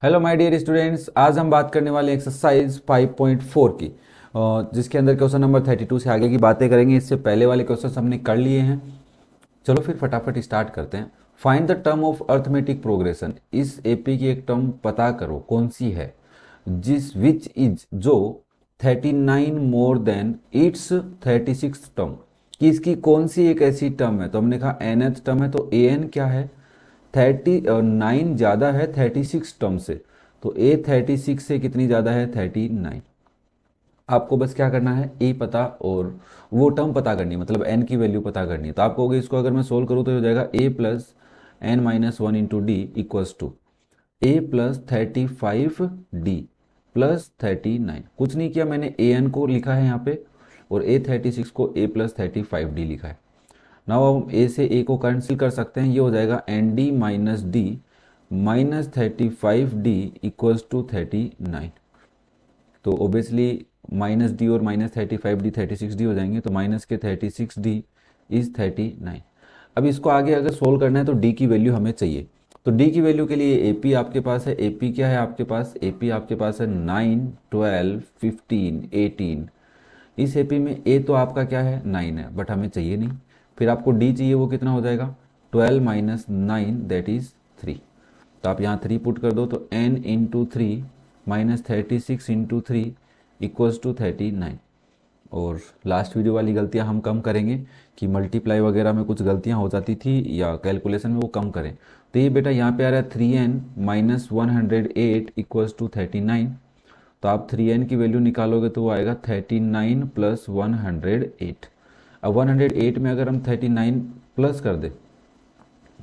Hello my dear students, आज हम बात करने वाले एक्सरसाइज 5.4 की, जिसके अंदर क्वेश्चन नंबर 32 से आगे की बातें करेंगे। इससे पहले वाले क्वेश्चन हमने कर लिए हैं। चलो फिर फटाफट स्टार्ट करते हैं। Find the term of arithmetic progression. इस एपी की एक टर्म पता करो कौन सी है जिस विच इज जो 39 मोर देन इट्स 36 टर्म, कि इसकी कौन सी एक ऐसी टर्म है। तो हमने कहा nth टर्म है, तो an क्या है, 39 ज़्यादा है 36 टर्म से। तो ए 36 से कितनी ज़्यादा है, 39। आपको बस क्या करना है, ए पता और वो टर्म पता करनी है, मतलब एन की वैल्यू पता करनी है। तो आपको होगा, इसको अगर मैं सोल्व करूँ तो हो जाएगा a plus N minus one into d equals to a plus 35 d plus 39। कुछ नहीं किया, मैंने ए एन को लिखा है यहाँ पे और ए 36 को ए प्लस 35 डी लिखा है। नाउ हम ए से ए को कैंसिल कर सकते हैं, ये हो जाएगा n D minus D minus 35 D equals to 39। तो ओबियसली माइनस डी और माइनस 35 डी 36 डी हो जाएंगे, तो माइनस के 36 डी इज 39। अब इसको आगे अगर सोल्व करना है तो डी की वैल्यू हमें चाहिए। तो डी की वैल्यू के लिए एपी आपके पास है, एपी क्या है आपके पास, एपी आपके पास है 9 12 15 18। इस एपी में ए तो आपका क्या है 9 है, बट हमें चाहिए नहीं। फिर आपको डी चाहिए, वो कितना हो जाएगा 12 माइनस 9 दैट इज 3। तो आप यहाँ 3 पुट कर दो, तो n into three minus 36 into three equals to 39। और लास्ट वीडियो वाली गलतियाँ हम कम करेंगे कि मल्टीप्लाई वगैरह में कुछ गलतियाँ हो जाती थी या कैलकुलेशन में, वो कम करें। तो ये बेटा यहाँ पे आ रहा है 3n माइनस 108 इक्वल्स टू 39। तो आप 3n की वैल्यू निकालोगे तो वो आएगा 39 प्लस 108। अब 108 में अगर हम 39 प्लस कर दें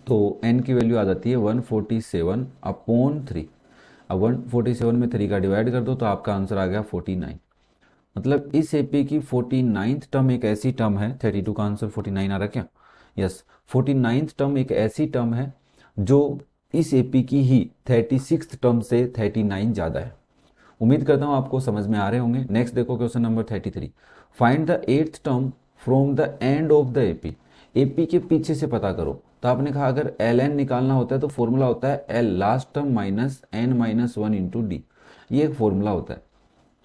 तो n की वैल्यू आ जाती है 147 अपॉन 3। अब 147 में 3 का डिवाइड कर दो तो आपका आंसर आ गया 49। मतलब इस एपी की 49th टर्म एक ऐसी टर्म है, 32 का आंसर 49 आ रहा क्या, यस 49th टर्म एक ऐसी टर्म है जो इस एपी की ही 36th टर्म से 39 ज़्यादा है। उम्मीद करता हूँ आपको समझ में आ रहे होंगे। नेक्स्ट देखो question number 33। Find the eighth term from the end of the AP. AP के पीछे से पता करो। तो आपने कहा अगर एल एन निकालना होता है तो फॉर्मूला होता है L last term minus N minus one into D. ये एक फॉर्मूला होता है।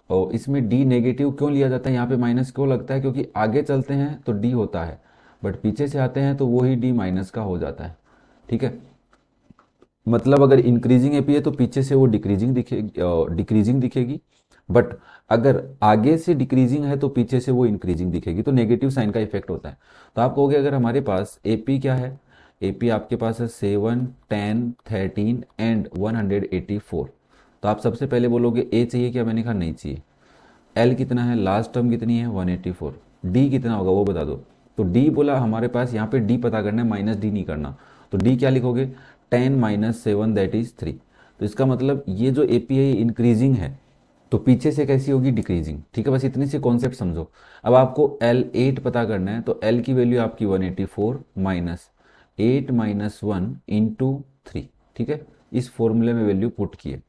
और इसमें डी नेगेटिव क्यों लिया जाता है, यहाँ पे माइनस क्यों लगता है, क्योंकि आगे चलते हैं तो डी होता है बट पीछे से आते हैं तो वही डी माइनस का हो जाता है। ठीक है, मतलब अगर इंक्रीजिंग एपी है तो पीछे से वो डिक्रीजिंग दिखेगी, बट अगर आगे से डिक्रीजिंग है तो पीछे से वो इंक्रीजिंग दिखेगी। तो नेगेटिव साइन का इफेक्ट होता है। तो आप कहोगे अगर हमारे पास एपी क्या है, एपी आपके पास है 7 10 13 एंड 184। तो आप सबसे पहले बोलोगे ए चाहिए क्या, मैंने कहा नहीं चाहिए। एल कितना है, लास्ट टर्म कितनी है 184। डी कितना होगा वो बता दो। तो डी बोला हमारे पास, यहाँ पे डी पता करना है, माइनस डी नहीं करना। तो डी क्या लिखोगे 10 माइनस 7 दैट इज 3। तो इसका मतलब ये जो ए पी है इंक्रीजिंग है, तो पीछे से कैसी होगी डिक्रीजिंग। ठीक है, बस इतनी सी कॉन्सेप्ट समझो। अब आपको एल 8 पता करना है, तो एल की वैल्यू आपकी 184 minus 8 minus one into three. ठीक है, इस फॉर्मूले में वैल्यू पुट किए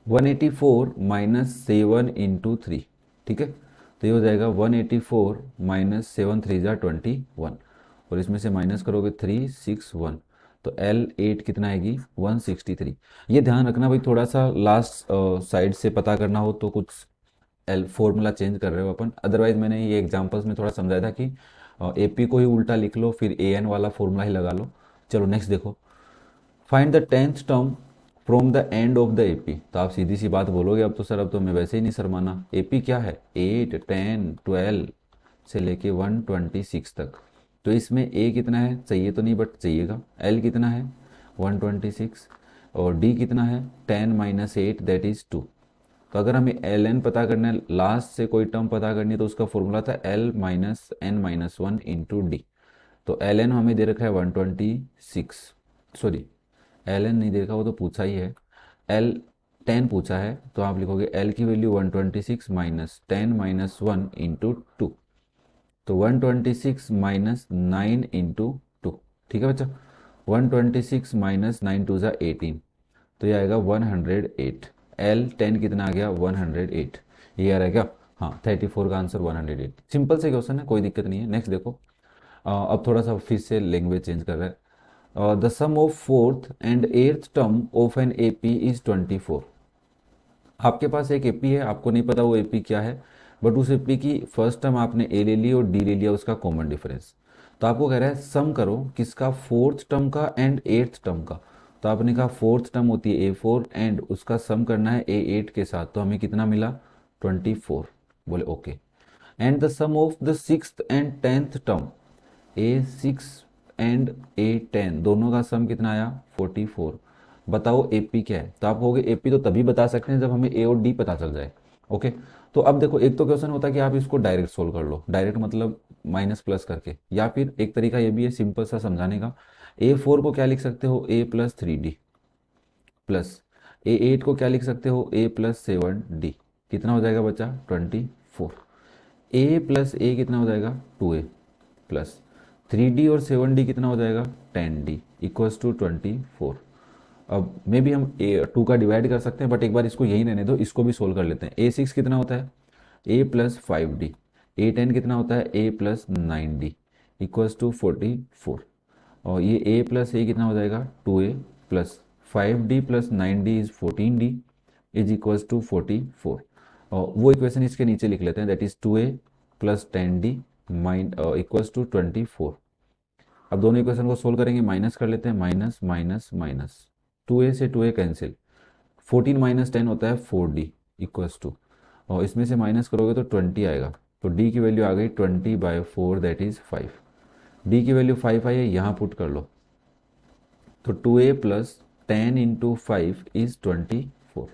184 माइनस 7 इंटू थ्री। ठीक है, तो ये हो जाएगा 184 माइनस 7 3 जा 21, और इसमें से माइनस करोगे 361। तो एल 8 कितना आएगी 163। ये ध्यान रखना भाई, थोड़ा सा लास्ट साइड से पता करना हो तो कुछ एल फॉर्मूला चेंज कर रहे हो अपन। अदरवाइज मैंने ये एग्जांपल्स में थोड़ा समझाया था कि एपी को ही उल्टा लिख लो फिर ए एन वाला फॉर्मूला ही लगा लो। चलो नेक्स्ट देखो। Find the tenth term from the end of the AP. तो आप सीधी सी बात बोलोगे अब तो सर, अब तो मैं वैसे ही नहीं शर्माना। एपी क्या है 8 10 12 से लेके 126 तक। तो इसमें ए कितना है, चाहिए तो नहीं बट चाहिएगा। एल कितना है 126 और डी कितना है 10 माइनस 8 दैट इज 2। तो अगर हमें एल एन पता करना है, लास्ट से कोई टर्म पता करनी है, तो उसका फॉर्मूला था L minus N minus one into D. तो एल एन हमें दे रखा है 126, सॉरी एल एन नहीं दे रखा, वो तो पूछा ही है। एल 10 पूछा है, तो आप लिखोगे एल की value 126 minus 10 minus one into two. तो 126 माइनस 9 इंटू टू। ठीक है बच्चा, 126 माइनस 9 टू ज़ा 18। तो ये आएगा 108। एल 10 कितना आ गया 108। ये आ रहा है क्या, हाँ 34 का आंसर 108। सिंपल से क्वेश्चन है, कोई दिक्कत नहीं है। नेक्स्ट देखो। अब थोड़ा सा फिर से लैंग्वेज चेंज कर रहा है। The sum of fourth and eighth term of an AP is 24। आपके पास एक एपी है, आपको नहीं पता वो एपी क्या है, बट उस एपी की फर्स्ट टर्म आपने ए ले ली और डी ले लिया, उसका कॉमन डिफरेंस। तो आपको कह रहा है सम करो किसका, फोर्थ टर्म का एंड एट्थ टर्म का। तो आपने कहा फोर्थ टर्म होती है A4 एंड उसका सम करना है A8 के साथ, तो हमें कितना मिला 24। बोले okay. And the sum of the sixth and tenth term A6 and A10 दोनों का सम कितना आया 44। बताओ एपी क्या है। तो आप कहोगे एपी तो तभी बता सकते हैं जब हमें ए और डी पता चल जाए। ओके। तो अब देखो, एक तो क्वेश्चन होता है कि आप इसको डायरेक्ट सोल्व कर लो, डायरेक्ट मतलब माइनस प्लस करके, या फिर एक तरीका ये भी है सिंपल सा समझाने का। A4 को क्या लिख सकते हो, A+3D प्लस A8 को क्या लिख सकते हो, A+7D। कितना हो जाएगा बच्चा 24। A+A कितना हो जाएगा 2A प्लस 3D और 7D कितना हो जाएगा 10D इक्वल्स टू 24। अब मे भी हम A2 का डिवाइड कर सकते हैं, बट एक बार इसको यही रहने दो, इसको भी सोल्व कर लेते हैं। A6 कितना होता है A+5D, A10 कितना होता है A+9D इक्वल्स टू 44। और ये A+A कितना हो जाएगा 2A plus 5D plus 9D is 14D is equals to 44। और वो इक्वेशन इसके नीचे लिख लेते हैं, that is 2A plus 10D equals to 24। अब दोनों इक्वेशन को सोल्व करेंगे, माइनस कर लेते हैं, माइनस माइनस माइनस 2A से 2A कैंसिल, 14 माइनस 10 होता है 4D इक्वल्स टू, और इसमें से माइनस करोगे तो 20 आएगा। तो D की वैल्यू आ गई 20/4 दैट इज 5। D की वैल्यू 5 आई है, यहाँ पुट कर लो। तो 2A प्लस 10 इंटू 5 इज 24।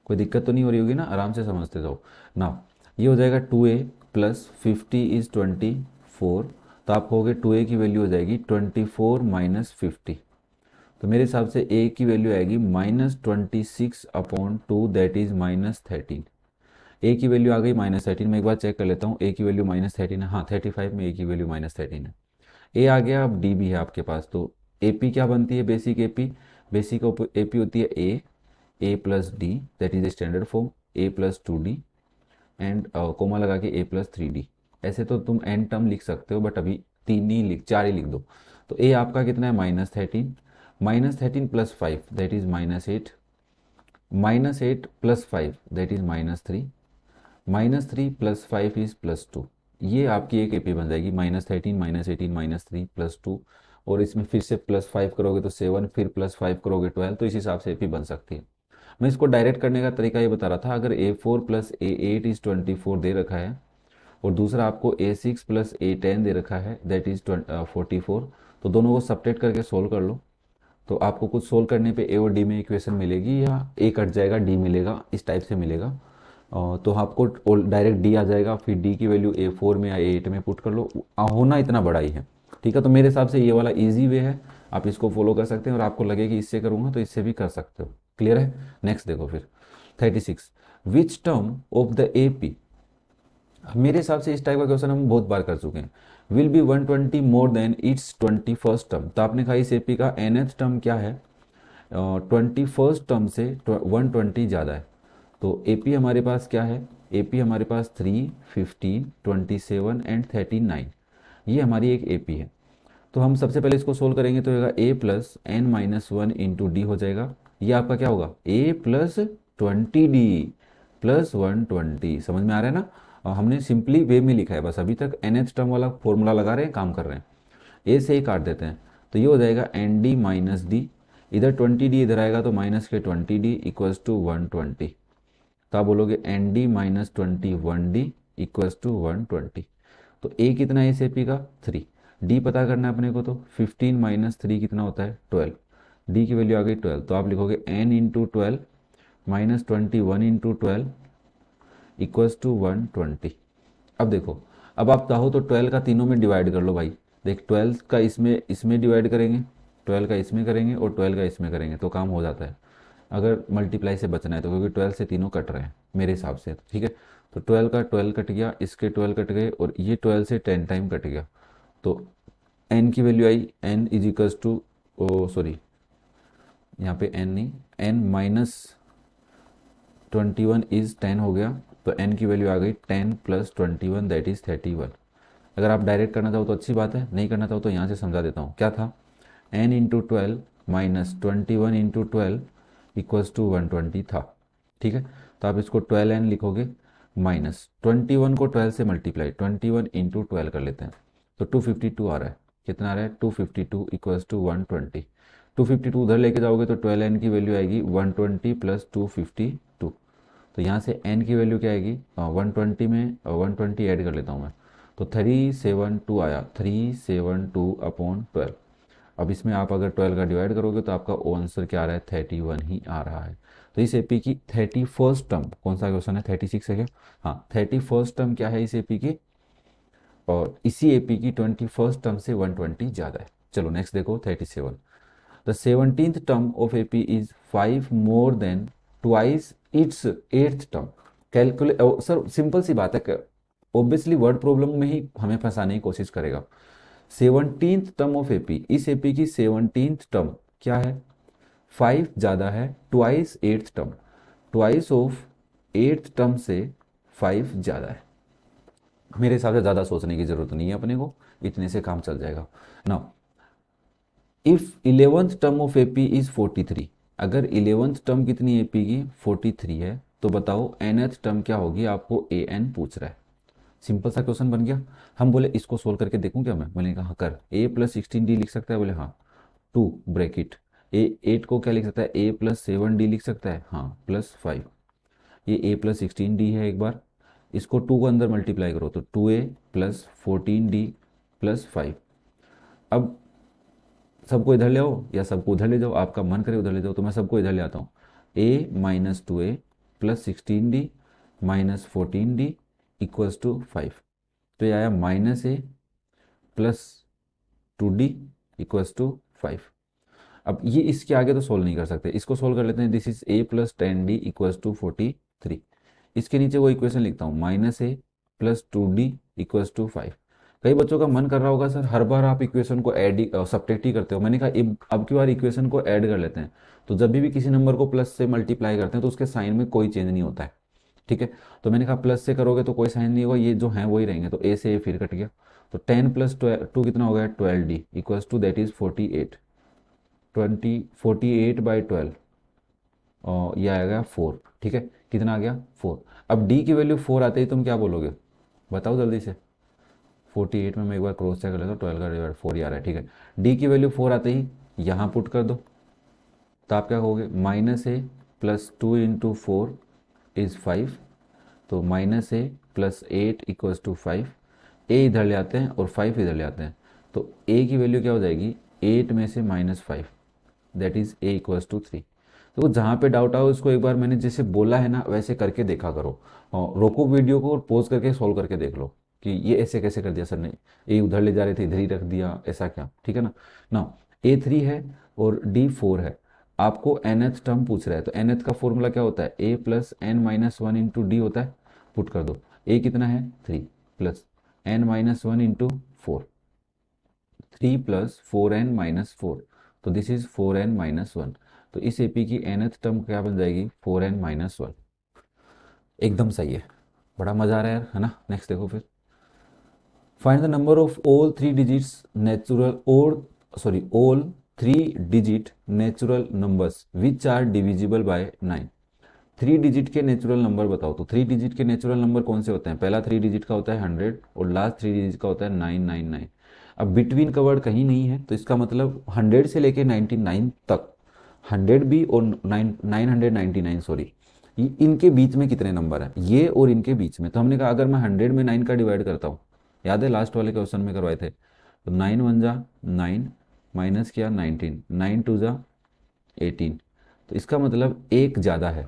कोई दिक्कत तो नहीं हो रही होगी ना, आराम से समझते जाओ ना। ये हो जाएगा 2A प्लस 50 इज 24। तो आप कहोगे 2A की वैल्यू हो जाएगी 24 माइनस 50। तो मेरे हिसाब से A की वैल्यू आएगी -26/2 दैट इज -13। A की वैल्यू आ गई -13। मैं एक बार चेक कर लेता हूँ, A की वैल्यू -13 है, हाँ 35 में A की वैल्यू -13 है। ए आ गया, अब डी भी है आपके पास। तो एपी क्या बनती है, बेसिक एपी, बेसिक एपी होती है A+D that is standard form, A+2D and comma लगा के A+3D। ऐसे तो तुम एन टर्म लिख सकते हो, बट अभी तीन ही लिख, चार ही लिख दो। तो ए आपका कितना है -13, -13 plus 5 that is -8, -8 plus 5 that is -3, -3 plus 5 is +2। ये आपकी एक एपी बन जाएगी, -13 -18 -3 +2। और इसमें फिर से +5 करोगे तो 7, फिर +5 करोगे 12। तो इस हिसाब से एपी बन सकती है। मैं इसको डायरेक्ट करने का तरीका ये बता रहा था, अगर A4 प्लस A8 इज 24 दे रखा है, और दूसरा आपको A6 प्लस A10 दे रखा है दैट इज 44, तो दोनों को सब्ट्रैक्ट करके सोल्व कर लो। तो आपको कुछ सोल्व करने पे ए और डी में इक्वेशन मिलेगी, या ए कट जाएगा डी मिलेगा, इस टाइप से मिलेगा। तो आपको डायरेक्ट डी आ जाएगा, फिर डी की वैल्यू A4 में या A8 में पुट कर लो। होना इतना बड़ा ही है, ठीक है। तो मेरे हिसाब से ये वाला इजी वे है, आप इसको फॉलो कर सकते हैं, और आपको लगे कि इससे करूँगा तो इससे भी कर सकते हो। क्लियर है। नेक्स्ट देखो फिर 36, विच टर्म ऑफ द ए मेरे हिसाब से इस टाइप का क्वेश्चन हम बहुत बार कर चुके हैं। Will be 120 more than it's 21st term. तो आपने कहा इस एपी का nth टर्म क्या है, 21st टर्म से 120 ज़्यादा है। तो एपी हमारे पास क्या है, एपी हमारे पास 3, 15, 27 एंड 39, ये हमारी एक एपी है। तो हम सबसे पहले इसको सोल्व करेंगे, तो होगा A+n-1 इंटू डी हो जाएगा। ये आपका क्या होगा A+20D प्लस 120। समझ में आ रहा है ना। और हमने सिंपली वे में लिखा है बस, अभी तक nth टर्म वाला फॉर्मूला लगा रहे हैं, काम कर रहे हैं। ए से ही काट देते हैं, तो ये हो जाएगा ND माइनस डी, इधर 20D इधर आएगा तो माइनस के 20D इक्वल्स टू 120। तो आप बोलोगे ND-21D इक्वल्स टू 120। तो ए कितना है इस एपी का 3, डी पता करना है अपने को, तो 15 माइनस 3 कितना होता है 12, डी की वैल्यू आ गई 12। तो आप लिखोगे n into 12 minus 21 into 12 equals to 120। अब देखो, अब आप चाहो तो 12 का तीनों में डिवाइड कर लो भाई। देख 12 का इसमें इसमें डिवाइड करेंगे, 12 का इसमें करेंगे, और 12 का इसमें करेंगे, तो काम हो जाता है। अगर मल्टीप्लाई से बचना है तो, क्योंकि 12 से तीनों कट रहे हैं मेरे हिसाब से, ठीक है। तो 12 का 12 कट गया, इसके 12 कट गए, और ये 12 से 10 टाइम कट गया। तो n की वैल्यू आई n is equals to, sorry यहाँ पे n नहीं, n माइनस 21 इज 10 हो गया। तो n की वैल्यू आ गई 10 प्लस 21 दैट इज 31। अगर आप डायरेक्ट करना चाहो तो अच्छी बात है, नहीं करना चाहो तो यहाँ से समझा देता हूँ क्या था। n into 12 minus 21 into 12 equals to 120 था। ठीक है, तो आप इसको 12n लिखोगे माइनस 21 को 12 से मल्टीप्लाई 21 इंटू 12 कर लेते हैं, तो 252 आ रहा है। कितना आ रहा है? 252 इक्वल्स टू 120। 252 उधर लेके जाओगे तो 12n की वैल्यू आएगी 120 प्लस 252। तो यहाँ से n की वैल्यू क्या आएगी? 120 में 120 ऐड कर लेता हूँ मैं, तो 372 आया, 372 अपॉन 12। अब इसमें आप अगर 12 का डिवाइड करोगे तो आपका आंसर क्या आ रहा है? 31 ही आ रहा है। तो इस एपी की 31st टर्म, कौन सा क्वेश्चन है? 36 है क्या? हाँ, 31st टर्म क्या है इस एपी की? और इसी एपी की 21st टर्म से 120 ज़्यादा है। चलो नेक्स्ट देखो 37। The 17th term of AP is 5 more than twice it's 8th term. Calculate sir, simple सी बात है, ऑब्वियसली वर्ड प्रॉब्लम में ही हमें फंसाने की कोशिश करेगा। 17th टर्म ऑफ एपी, इस एपी की 17th टर्म क्या है? 5 ज़्यादा है twice 8th term, twice of 8th term से 5 ज़्यादा है। मेरे हिसाब से ज़्यादा सोचने की ज़रूरत नहीं है अपने को, इतने से काम चल जाएगा। Now if 11th term of AP is 43, अगर 11th टर्म कितनी एपी की? 43 है, तो बताओ nth टर्म क्या होगी? आपको an पूछ रहा है। सिंपल सा क्वेश्चन बन गया। हम बोले इसको सोल्व करके देखूं क्या मैं? मैंने कहा हाँ कर। a प्लस 16d लिख सकता है? बोले हाँ। 2 ब्रैकेट ए 8 को क्या लिख सकता है? a प्लस 7d लिख सकता है? हाँ, प्लस 5। ये a प्लस 16d है, एक बार इसको 2 को अंदर मल्टीप्लाई करो तो 2a प्लस 14d प्लस 5। अब सबको इधर ले आओ या सबको उधर ले जाओ, आपका मन करे उधर ले जाओ, तो मैं सबको इधर ले आता हूँ। a minus 2a plus 16d minus 14d equals to 5। तो ये आया minus A plus 2d equals to 5। अब ये इसके आगे तो सोल्व नहीं कर सकते, इसको सोल्व कर लेते हैं। This is a plus 10d equals to 43। इसके नीचे वो इक्वेशन लिखता हूँ, minus A plus 2d equals to 5। कई बच्चों का मन कर रहा होगा सर हर बार आप इक्वेशन को ऐड ही सब्ट्रैक्ट ही करते हो। मैंने कहा अब की बार इक्वेशन को ऐड कर लेते हैं। तो जब भी किसी नंबर को प्लस से मल्टीप्लाई करते हैं तो उसके साइन में कोई चेंज नहीं होता है। ठीक है, तो मैंने कहा प्लस से करोगे तो कोई साइन नहीं होगा, ये जो है वही रहेंगे, तो ए से ए फिर कट गया। तो 10 प्लस 2 कितना हो गया? 12d equals to that is 48। 48/12 और ये आएगा 4। ठीक है, कितना आ गया? 4। अब d की वैल्यू 4 आते ही तुम क्या बोलोगे? बताओ जल्दी से। 48 में मैं एक बार क्रॉस चेक कर लेता हूँ, 12 का डिवाइड 4 ही आ रहा है। ठीक है, d की वैल्यू 4 आते ही यहाँ पुट कर दो, तो आप क्या कहोगे? Minus A plus 2 into 4 is 5। तो minus A plus 8 equals to 5। A इधर ले आते हैं और 5 इधर ले आते हैं, तो ए की वैल्यू क्या हो जाएगी? 8 में से minus 5, that is A equals to 3। तो जहाँ पे डाउट आओ उसको एक बार मैंने जैसे बोला है ना वैसे करके देखा करो, और रोको वीडियो को और पॉज करके सॉल्व करके देख लो कि ये ऐसे कैसे कर दिया सर ने, ए उधर ले जा रहे थे इधर ही रख दिया, ऐसा क्या? ठीक है ना ए 3 है और डी 4 है, आपको nth टर्म पूछ रहा है, तो nth का फॉर्मूला क्या होता है? a plus N minus one into D होता है। पुट कर दो, a कितना है? 3 plus N minus one into 4, 3 plus 4n minus 4, तो दिस इज 4n माइनस 1। तो इस एपी की nth टर्म क्या बन जाएगी? 4n minus 1। एकदम सही है, बड़ा मजा आ रहा है यार, है ना? नेक्स्ट देखो फिर। Find the number of all three digits natural और sorry all 3 digit natural numbers which are divisible by 9। 3 digit के नेचुरल नंबर बताओ। तो 3 डिजिट के नेचुरल नंबर कौन से होते हैं? पहला 3 डिजिट का होता है 100 और लास्ट 3 डिजिट का होता है 999। अब बिटवीन का वर्ड कहीं नहीं है, तो इसका मतलब 100 से लेके 99 तक, 100 भी और 999 सॉरी, इनके बीच में कितने नंबर हैं? ये और इनके बीच में। तो हमने कहा अगर मैं 100 में 9 का डिवाइड करता हूँ, याद है लास्ट वाले क्वेश्चन में करवाए थे, तो 9 1 जा 9 माइनस किया 19, 9 2 जा 18, तो इसका मतलब एक ज़्यादा है।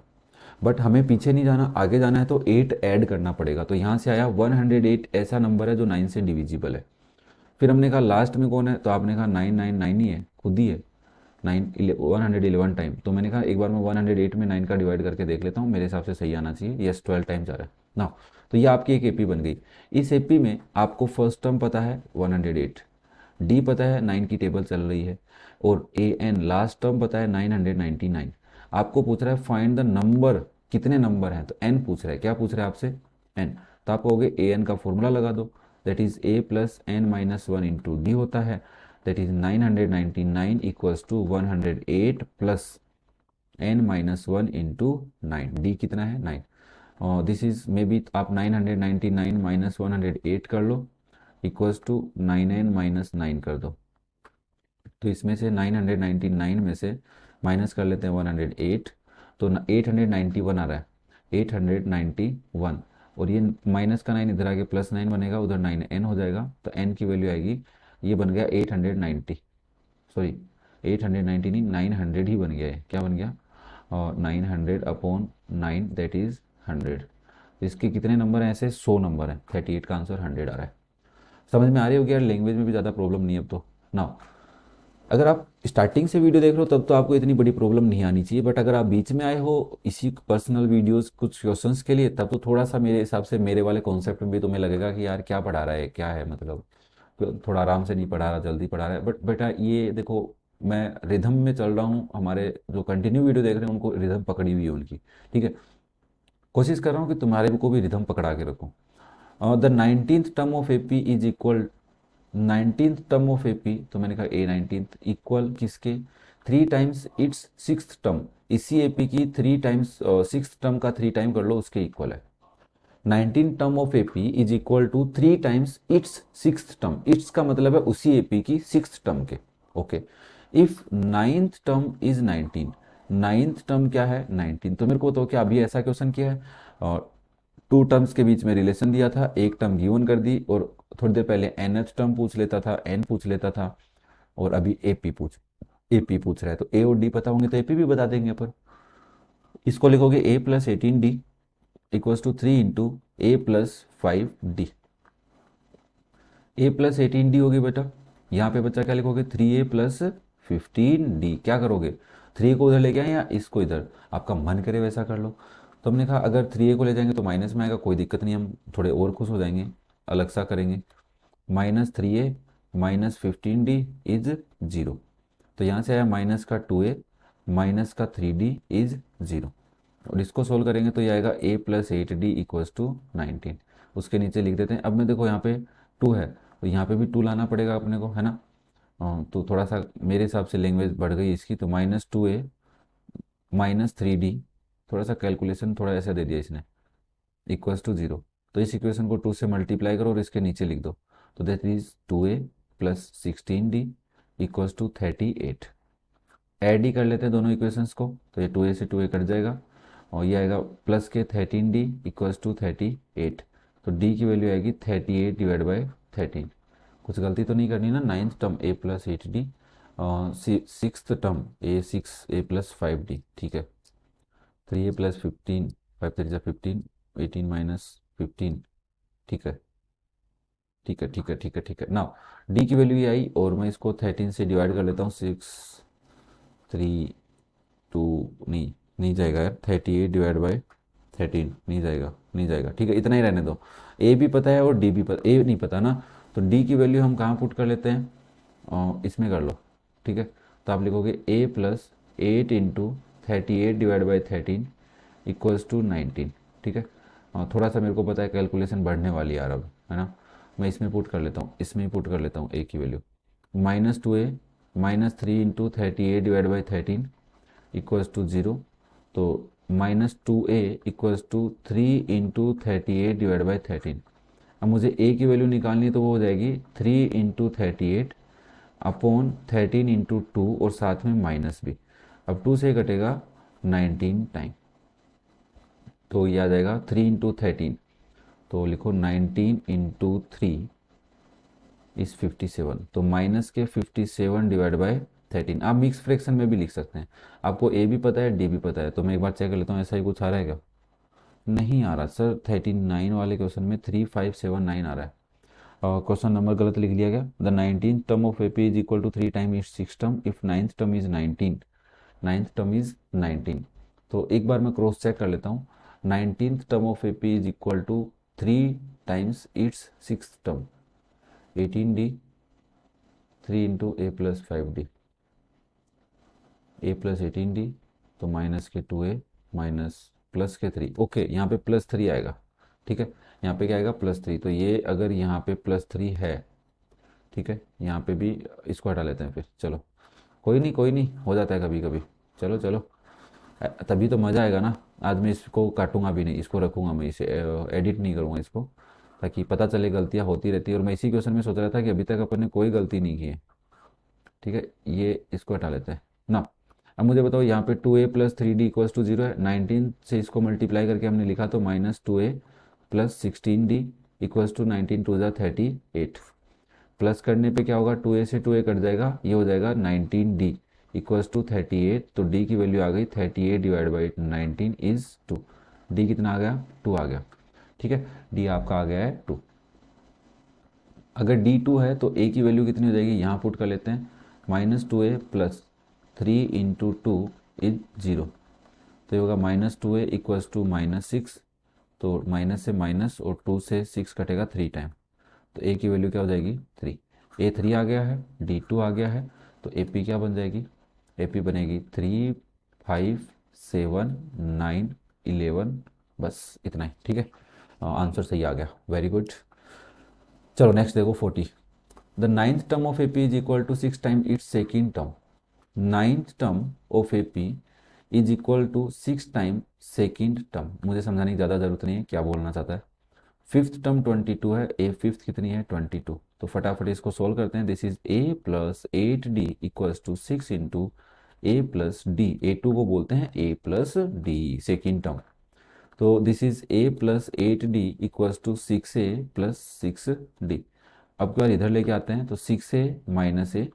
बट हमें पीछे नहीं जाना, आगे जाना है, तो 8 ऐड करना पड़ेगा। तो यहाँ से आया 108 ऐसा नंबर है जो 9 से डिविजिबल है। फिर हमने कहा लास्ट में कौन है? तो आपने कहा 999 ही है, खुद ही है 111 टाइम। तो मैंने कहा एक बार मैं 108 में 9 का डिवाइड करके देख लेता हूँ, मेरे हिसाब से सही आना चाहिए। यस, 12 टाइम्स आ रहा है ना। तो ये आपकी एक एपी बन गई। इस एपी में आपको फर्स्ट टर्म पता है 108, डी पता है 9 की टेबल चल रही है, और ए एन लास्ट टर्म पता है 999। आपको पूछ रहा है फाइंड द नंबर, कितने नंबर हैं? तो एन पूछ रहा है। क्या पूछ रहा है आपसे? एन। तो आप कहोगे ए एन का फॉर्मूला लगा दो, that is A plus N minus one into D होता है। That is 999 equals to 108 plus n minus one into 9। D कितना है 9, और दिस इज मे बी आप 999 माइनस 108 कर लो इक्वल्स टू 9n माइनस 9 कर दो। तो इसमें से 999 में से माइनस कर लेते हैं 108, तो 891 आ रहा है, 891, और ये माइनस का 9 इधर आके प्लस 9 बनेगा, उधर 9n हो जाएगा, तो n की वैल्यू आएगी, ये बन गया 890, सॉरी 890 नहीं 900 ही बन गया है, क्या बन गया, और 900 अपॉन 9 दैट इज 100। इसके कितने नंबर हैं ऐसे, 100 नंबर हैं, 38 का आंसर 100 आ रहा है। समझ में आ रही होगी यार, लैंग्वेज में भी ज़्यादा प्रॉब्लम नहीं है अब तो ना। अगर आप स्टार्टिंग से वीडियो देख रहे हो तब तो आपको इतनी बड़ी प्रॉब्लम नहीं आनी चाहिए, बट अगर आप बीच में आए हो इसी पर्सनल वीडियोस कुछ क्वेश्चंस के लिए, तब तो थोड़ा सा मेरे हिसाब से मेरे वाले कॉन्सेप्ट में भी तुम्हें लगेगा कि यार क्या पढ़ा रहा है, क्या है मतलब, तो थोड़ा आराम से नहीं पढ़ा रहा, जल्दी पढ़ा रहा है। बट बेटा ये देखो, मैं रिदम में चल रहा हूँ, हमारे जो कंटिन्यू वीडियो देख रहे हैं उनको रिदम पकड़ी हुई है उनकी, ठीक है। कोशिश कर रहा हूँ कि तुम्हारे को भी रिदम पकड़ा के रखूँ। The 19th term of AP is equal, 19th term of AP, तो मैंने कहा ए 19th इक्वल किसके, 3 टाइम्स इट्स 6th टर्म, इसी एपी की 3 टाइम्स 6th टर्म का 3 टाइम कर लो, उसके इक्वल है। 19th term of AP is equal to 3 times it's 6th term, its का मतलब है उसी एपी की 6th टर्म के, okay. If 9th term is 19, 9th term क्या है 19, तो मेरे को तो क्या अभी ऐसा क्वेश्चन किया है, और टू टर्म्स के बीच में रिलेशन दिया था, एक टर्म गिवन कर दी, और थोड़ी देर पहले nth टर्म पूछ लेता था, n पूछ लेता था, और अभी एपी पूछ रहा है, तो ए और डी पता होंगे तो एपी भी बता देंगे अपन। इसको लिखोगे a plus 18d equals to 3 into A plus 5d, A plus 18d होगी बेटा, यहाँ पे बच्चा क्या लिखोगे 3a प्लस 15d, क्या करोगे 3 को उधर लेके आए या इसको इधर, आपका मन करे वैसा कर लो। तो हमने कहा अगर 3a को ले जाएंगे तो माइनस में आएगा, कोई दिक्कत नहीं, हम थोड़े और खुश हो जाएंगे, अलग सा करेंगे, -3a माइनस 15d इज 0, तो यहाँ से आया माइनस का 2a माइनस का 3d इज 0, और इसको सोल्व करेंगे तो ये आएगा a plus 8d equals to 19। उसके नीचे लिख देते हैं। अब मैं देखो यहाँ पे 2 है, तो यहाँ पे भी 2 लाना पड़ेगा अपने को, है ना। तो थोड़ा सा मेरे हिसाब से लैंग्वेज बढ़ गई इसकी, तो -2a माइनस 3d, थोड़ा सा कैलकुलेशन थोड़ा ऐसा दे दिया इसने, इक्वल्स टू 0। तो इस इक्वेशन को 2 से मल्टीप्लाई करो और इसके नीचे लिख दो, तो that is 2a plus 16d equals to 38। Add ही कर लेते हैं दोनों इक्वेशंस को, तो ये 2a से 2a कट जाएगा, और ये आएगा प्लस के 13d इक्वल्स टू 38, तो d की वैल्यू आएगी 38 डिवाइड बाई 13। कुछ गलती तो नहीं करनी ना, 9th term a plus 8d, 6th term a plus 5d, ठीक है। 3a प्लस 15, 5 3 जा 15, 18 माइनस 15, ठीक है ठीक है ठीक है ठीक है ठीक है। नाउ डी की वैल्यू ये आई, और मैं इसको 13 से डिवाइड कर लेता हूँ, 6 3 2, नहीं नहीं जाएगा यार, 38 डिवाइड बाई 13 नहीं जाएगा, नहीं जाएगा, ठीक है इतना ही रहने दो। ए भी पता है और डी भी पता, ए नहीं पता ना, तो डी की वैल्यू हम कहाँ पुट कर लेते हैं, इसमें कर लो, ठीक है। तो आप लिखोगे a plus 8 into 38 divide by 13 equals to 19, ठीक है। थोड़ा सा मेरे को पता है कैलकुलेशन बढ़ने वाली यार अब, है ना। मैं इसमें पुट कर लेता हूँ, इसमें ही पुट कर लेता हूँ a की value, -2a minus 3 into 38 divide by 13 equals to 0, तो -2a equals to 3 into 38 divide by 13। अब मुझे a की वैल्यू निकालनी है, तो वो हो जाएगी 3 इंटू 38 अपॉन 13 इंटू 2, और साथ में माइनस भी, अब 2 से कटेगा 19 टाइम, तो ये आ जाएगा 3 इंटू 13, तो लिखो 19 इंटू 3 इस 57, तो माइनस के 57 डिवाइड बाय 13। आप मिक्स फ्रैक्शन में भी लिख सकते हैं, आपको ए भी पता है डी भी पता है, तो मैं एक बार चेक कर लेता हूँ ऐसा ही कुछ आ रहा है क्या, नहीं आ रहा सर, 39 वाले क्वेश्चन में 3579 आ रहा है, क्वेश्चन नंबर गलत लिख लिया गया। The 19th term of AP is equal to 3 time is 6 term if 9th term is 19, 9th term is 19। तो एक बार मैं क्रॉस चेक कर लेता हूँ, 19th term of AP is equal to 3 times it's 6th term, 18d, 3 into A plus 5d, A plus 18d, तो minus के 2a minus plus के 3, okay यहाँ पे +3 आएगा, ठीक है। यहाँ पे क्या आएगा +3, तो ये अगर यहाँ पे +3 है, ठीक है, यहाँ पे भी इसको हटा लेते हैं फिर। चलो कोई नहीं, कोई नहीं, हो जाता है कभी कभी। चलो चलो, तभी तो मज़ा आएगा ना। आज मैं इसको काटूंगा भी नहीं, इसको रखूंगा मैं, इसे एडिट नहीं करूंगा इसको, ताकि पता चले गलतियाँ होती रहती है। और मैं इसी क्वेश्चन में सोच रहा था कि अभी तक अपन ने कोई गलती नहीं की है। ठीक है, ये इसको हटा लेते हैं ना। अब मुझे बताओ, यहाँ पे 2a+3d इक्वल्स टू 0 है। 19 से इसको मल्टीप्लाई करके हमने लिखा तो -2a+16d इक्वल्स टू 19×2 = 38। प्लस करने पे क्या होगा, 2a से 2a कट जाएगा, ये हो जाएगा 19d इक्वल्स टू 38। तो d की वैल्यू आ गई 38/19 = 2। d कितना आ गया, 2 आ गया। ठीक है, d आपका आ गया है 2। अगर डी 2 है तो a की वैल्यू कितनी हो जाएगी, यहाँ पुट कर लेते हैं, -2a+3 × 2 = 0। तो ये होगा -2a इक्वल्स टू -6। तो माइनस से माइनस और 2 से 6 कटेगा 3 टाइम। तो a की वैल्यू क्या हो जाएगी, 3। a 3 आ गया है, d 2 आ गया है, तो AP क्या बन जाएगी, AP बनेगी 3, 5, 7, 9, 11। बस इतना ही, ठीक है। आंसर सही आ गया, वेरी गुड। चलो नेक्स्ट देखो 40। The ninth term of AP is equal to 6 time it's second term. Ninth term of AP is equal to 6 time second term. मुझे समझाने की ज़्यादा ज़रूरत नहीं है क्या बोलना चाहता है। फिफ्थ टर्म 22 है, ए फिफ्थ कितनी है 22। तो फटाफट इसको सोल्व करते हैं। This is a+8d equals to 6 into a+d। A2 को बोलते हैं a+d, सेकेंड टर्म। तो this is a+8d equals to 6a+6d। अब की बार इधर लेके आते हैं, तो 6a - a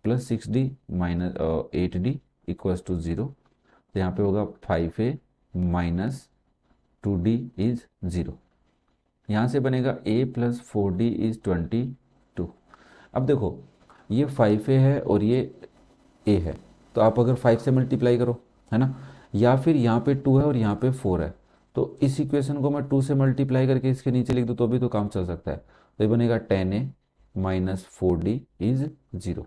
plus 6d minus 8d equals to 0। तो यहाँ पे होगा 5a - 2d इज 0। यहाँ से बनेगा a+4d इज 22। अब देखो, ये 5a है और ये a है, तो आप अगर 5 से मल्टीप्लाई करो, है ना, या फिर यहाँ पे 2 है और यहाँ पे 4 है, तो इस इक्वेशन को मैं 2 से मल्टीप्लाई करके इसके नीचे लिख दूँ तो भी तो काम चल सकता है। तो ये बनेगा 10a - 4d इज 0।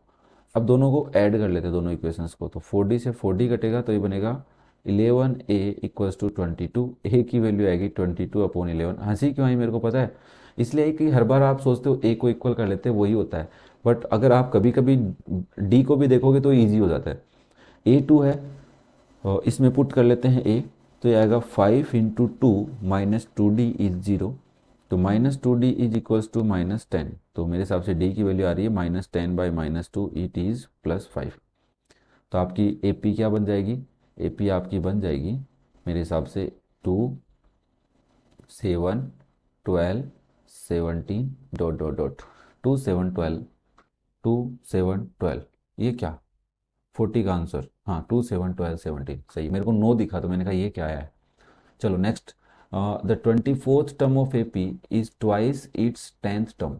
अब दोनों को ऐड कर लेते हैं, दोनों इक्वेशंस को, तो 4d से 4d कटेगा, तो ये बनेगा 11a इक्वल्स टू 22। ए की वैल्यू आएगी 22/11। हंसी क्यों आई मेरे को पता है, इसलिए कि हर बार आप सोचते हो ए को इक्वल कर लेते हैं, वही होता है। बट अगर आप कभी कभी डी को भी देखोगे तो ईजी हो जाता है। A2 है, और इसमें पुट कर लेते हैं a, तो ये आएगा 5 इंटू 2 -2d इज 0। तो -2d इज इक्वल्स टू -10। तो मेरे हिसाब से d की वैल्यू आ रही है -10/-2, इट इज़ +5। तो आपकी AP क्या बन जाएगी, AP आपकी बन जाएगी मेरे हिसाब से 2, 7, 12, 17 डॉट डॉट डॉट 2, 7, 12, 2, 7, 12। ये क्या, 40 का आंसर, हाँ 2, 7, 12, 17 सही। मेरे को 9 दिखा तो मैंने कहा ये क्या है। चलो next, the 24th term of AP is twice its 10th term.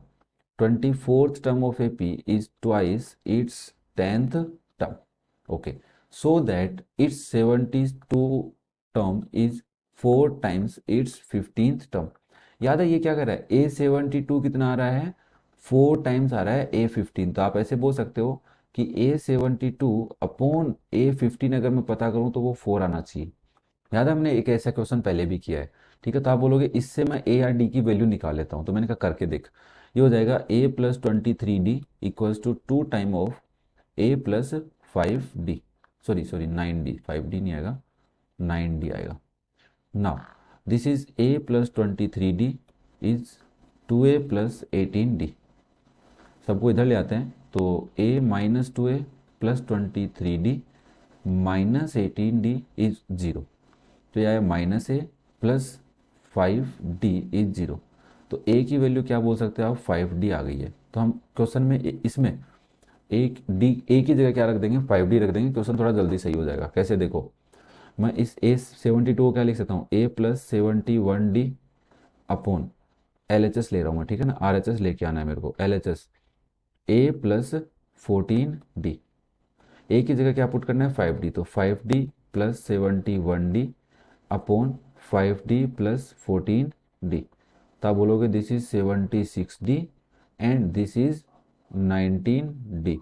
24th term of AP is twice its 10th term. Okay, so that it's 72 term is 4 times it's 15th term. याद है ये क्या कर रहा है, A72 कितना आ रहा है, 4 टाइम्स आ रहा है A15। तो आप ऐसे बोल सकते हो कि A72/A15 अगर मैं पता करूं तो वो 4 आना चाहिए। याद है हमने एक ऐसा क्वेश्चन पहले भी किया है। ठीक है, तो आप बोलोगे इससे मैं ए या डी की वैल्यू निकाल लेता हूँ, तो मैंने कहा करके देख। ये हो जाएगा a+23d equals to 2 time of a+5d, sorry sorry 9d, 5d नहीं आएगा, 9d आएगा। Now this is a+23d is 2a+18d। सबको इधर ले आते हैं, तो a - 2a+23d -18d इज 0। तो यह आया -a+5d इज 0। तो a की वैल्यू क्या बोल सकते हैं आप, 5d आ गई है। तो हम क्वेश्चन में इसमें एक डी, a की जगह क्या रख देंगे, 5d रख देंगे, क्वेश्चन थोड़ा जल्दी सही हो जाएगा। कैसे देखो, मैं इस a72 को क्या लिख सकता हूँ, a+71d अपॉन LHS ले रहा हूँ मैं, ठीक है ना, RHS लेके आना है मेरे को, LHS a+14d। ए की जगह क्या पुट करना है, 5d, तो 5d+71d अपॉन 5d+14d। तो आप बोलोगे this is 76d and this is 19d।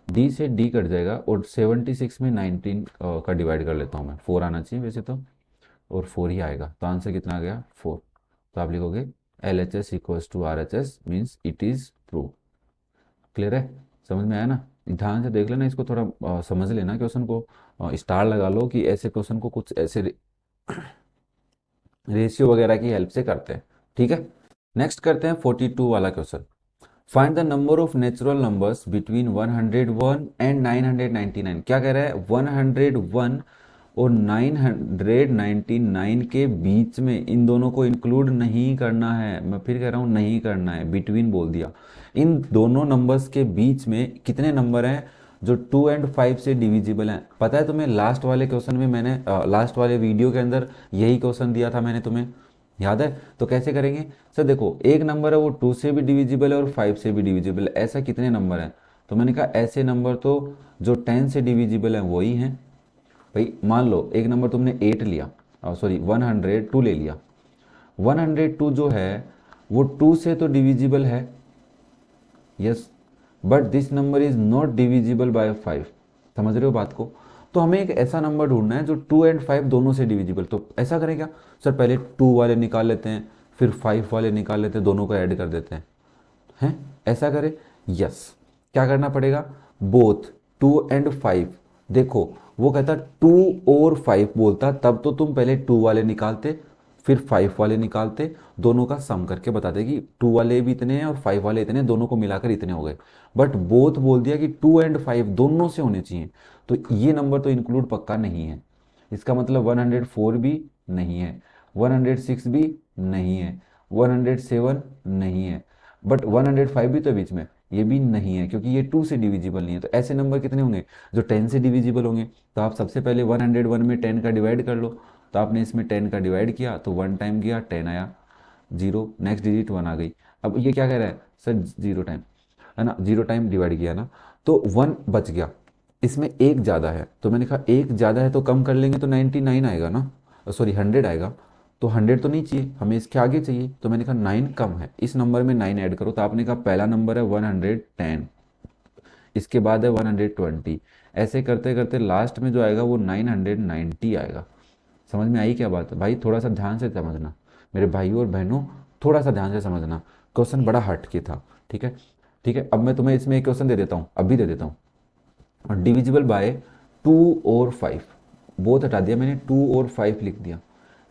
d से d कट जाएगा और 76 में 19 का डिवाइड कर लेता हूँ मैं, 4 आना चाहिए वैसे तो, और 4 ही आएगा। तो आंसर कितना आ गया, 4। तो आप लिखोगे LHS equals to RHS means it is true. Clear है, समझ में आया ना? ध्यान से देख लेना इसको, थोड़ा समझ लेना क्वेश्चन को, स्टार लगा लो कि ऐसे क्वेश्चन को कुछ ऐसे रेशियो वगैरह की हेल्प से करते हैं। ठीक है, नेक्स्ट करते हैं 42 वाला question. Find the number of natural numbers between 101 and 999। क्या कह रहा है, 101 और 999 के बीच में इन दोनों को इंक्लूड नहीं करना है। मैं फिर कह रहा हूँ नहीं करना है, बिटवीन बोल दिया। इन दोनों नंबर्स के बीच में कितने नंबर हैं जो 2 एंड 5 से डिविजिबल हैं? पता है तुम्हें, लास्ट वाले क्वेश्चन में मैंने लास्ट वाले वीडियो के अंदर यही क्वेश्चन दिया था मैंने तुम्हें, याद है? तो कैसे करेंगे सर? देखो, एक नंबर है वो 2 से भी डिविजिबल है और 5 से भी डिविजिबल है, ऐसा कितने नंबर हैं? तो मैंने कहा ऐसे नंबर तो जो 10 से डिविजिबल हैं वही हैं। भाई मान लो एक नंबर तुमने 8 लिया, सॉरी 102 ले लिया, 102 जो है वो 2 से तो डिविजिबल है, yes, but this number is not divisible by 5। समझ रहे हो बात को? तो हमें एक ऐसा नंबर ढूंढना है जो 2 एंड 5 दोनों से डिविजिबल। तो ऐसा करें क्या सर, पहले 2 वाले निकाल लेते हैं, फिर 5 वाले निकाल लेते हैं, दोनों को ऐड कर देते हैं ऐसा करें? यस। क्या करना पड़ेगा, बोथ 2 एंड 5। देखो वो कहता 2 और 5 बोलता, तब तो तुम पहले 2 वाले निकालते फिर 5 वाले निकालते, दोनों का सम करके बताते कि 2 वाले भी इतने हैं और 5 वाले इतने हैं, दोनों को मिलाकर इतने हो गए। बट बोथ बोल दिया कि 2 एंड 5 दोनों से होने चाहिए, तो ये नंबर तो इंक्लूड पक्का नहीं है। इसका मतलब 104 भी नहीं है, 106 भी नहीं है, 107 नहीं है, बट 105 भी तो बीच में, ये भी नहीं है क्योंकि ये 2 से डिविजिबल नहीं है। तो ऐसे नंबर कितने होंगे जो 10 से डिविजिबल होंगे? तो आप सबसे पहले 101 में 10 का डिवाइड कर लो। तो आपने इसमें 10 का डिवाइड किया तो 1 टाइम गया 10 आया, 0, नेक्स्ट डिजिट 1 आ गई। अब ये क्या कह रहा है सर, 0 टाइम, है ना, 0 टाइम डिवाइड किया ना, तो 1 बच गया। इसमें एक ज़्यादा है, तो मैंने कहा एक ज़्यादा है तो कम कर लेंगे तो 99 आएगा ना, सॉरी 100 आएगा। तो 100 तो नहीं चाहिए हमें, इसके आगे चाहिए, तो मैंने कहा 9 कम है, इस नंबर में 9 ऐड करो। तो आपने कहा पहला नंबर है 110, इसके बाद है 120, ऐसे करते करते लास्ट में जो आएगा वो 990 आएगा। समझ में आई क्या बात है भाई? थोड़ा सा ध्यान से समझना मेरे भाइयों और बहनों, थोड़ा सा ध्यान से समझना, क्वेश्चन बड़ा हट के था। ठीक है, ठीक है, अब मैं तुम्हें इसमें एक क्वेश्चन दे देता हूँ, अभी दे देता हूँ। और डिविजिबल बाय 2 और 5, बोथ हटा दिया मैंने, 2 और 5 लिख दिया।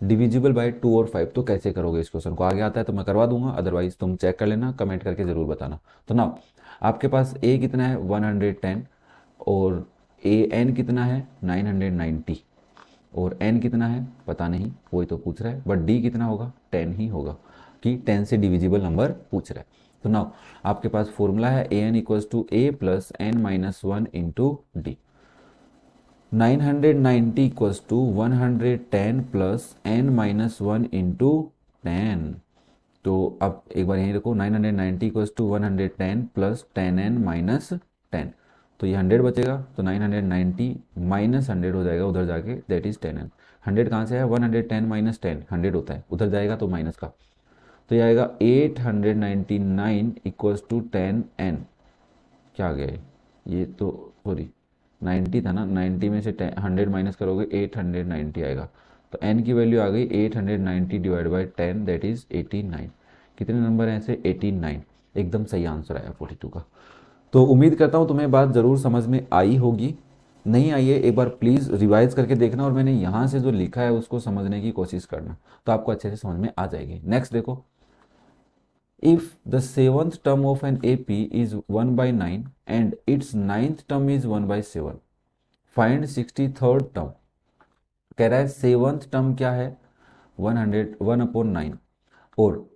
डिविजिबल बाय 2 और 5 तो कैसे करोगे इस क्वेश्चन को? आगे आता है तो मैं करवा दूंगा, अदरवाइज तुम चेक कर लेना, कमेंट करके ज़रूर बताना। तो ना, आपके पास ए कितना है 110, और ए एन कितना है 990, और एन कितना है पता नहीं, वही तो पूछ रहा है, बट डी कितना होगा 10 ही होगा, कि 10 से डिविजिबल नंबर पूछ रहा है। तो नाउ आपके पास फॉर्मूला है a n equals to a plus N minus 1 into d. 990 equals to 110 plus N minus 1 into 10। तो अब एक बार यहीं रखो, 990 equals to 110 plus 10n minus 10। तो ये 100 बचेगा, तो 990 माइनस 100 हो जाएगा उधर जाके, दैट इज 10n। 100 कहाँ से है, 110 माइनस 10 100 होता है, उधर जाएगा तो माइनस का। तो ये आएगा 899 इक्वल्स टू 10n। क्या आ गया ये तो, सॉरी 90 था ना, 90 में से 100 माइनस करोगे 890 आएगा। तो n की वैल्यू आ गई 890 डिवाइड बाई 10, दैट इज 89। कितने नंबर हैं ऐसे, 89, एकदम सही आंसर आया 42 का। तो उम्मीद करता हूँ तुम्हें बात ज़रूर समझ में आई होगी। नहीं आई है एक बार प्लीज़ रिवाइज करके देखना, और मैंने यहाँ से जो लिखा है उसको समझने की कोशिश करना, तो आपको अच्छे से समझ में आ जाएगी। नेक्स्ट देखो, if the seventh term of an AP is 1 by 9 and its ninth term is 1 by 7, find 63rd term। कह रहा है सेवंथ टर्म क्या है 1/9, और